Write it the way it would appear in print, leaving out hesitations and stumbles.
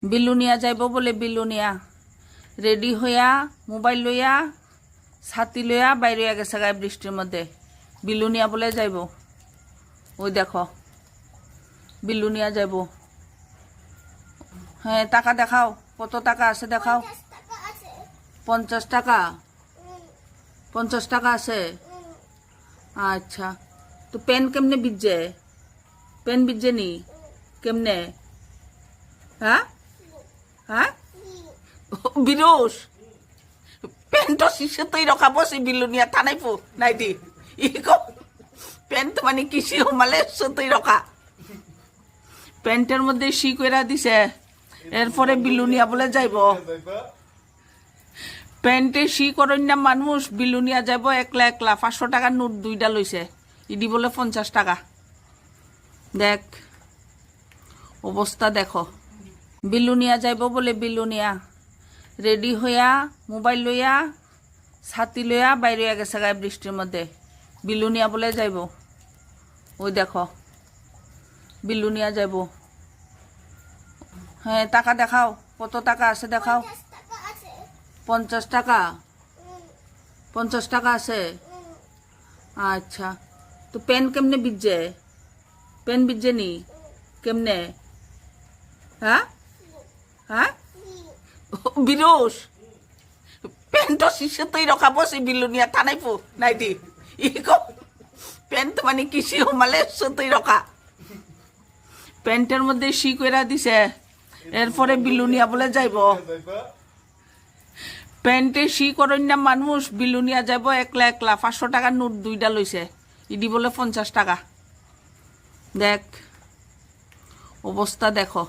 বিলুনিয়া যাইব বলে বিলুনিয়া রেডি হইয়া মোবাইল লইয়া ছাতি লইয়া বাইরে গেছে গায়ে বৃষ্টির মধ্যে। বিলুনিয়া বলে যাইব, ওই দেখো বিলুনিয়া যাইব। হ্যাঁ টাকা দেখাও, কত টাকা আছে দেখাও। 50 টাকা, 50 টাকা আছে। আচ্ছা তো পেন কেমনে বিজে? পেন বিজে নি কেমনে? হ্যাঁ হ্যাঁ বিরোষ পেন তো শিশু তুই রখাবো সে বিলুনিয়া থানাইপো নাই দি ইকো পেন তো মানে কিসি হমালে তুই রখা প্যান্টের মধ্যে শি কইরা দিছে। এরপরে বিলুনিয়া বলে যাইব। প্যান্টে শি করেন না মানুষ, বিলুনিয়া যাইব একলা একলা। 500 টাকার নোট 2টা লইছে, ইডি বলে 50 টাকা। দেখ অবস্থা দেখো। বিলুনিয়া যাইব বলে বিলুনিয়া রেডি হইয়া মোবাইল লইয়া ছাতি লইয়া বাইরে গেছে গায়ে বৃষ্টির মধ্যে। বিলুনিয়া বলে যাইব, ওই দেখো বিলুনিয়া যাইব। হ্যাঁ টাকা দেখাও, কত টাকা আছে দেখাও। 50 টাকা, 50 টাকা আছে। আচ্ছা তো পেন কেমনে বিজে? পেন বিজে নি কেমনে? হ্যাঁ হ্যাঁ বিরোষ পেন তো শিশু তুই রখাবো সে বিলুনিয়া থানাইপো নাই দি ইকো পেন তো মানে কিসি হমালে তুই রখা প্যান্টের মধ্যে শি কইরা দিছে। এরপরে বিলুনিয়া বলে যাইব। প্যান্টে শি করেন না মানুষ, বিলুনিয়া যাইব একলা একলা। 500 টাকার নোট 2টা লইছে, ইডি বলে 50 টাকা। দেখ অবস্থা দেখো।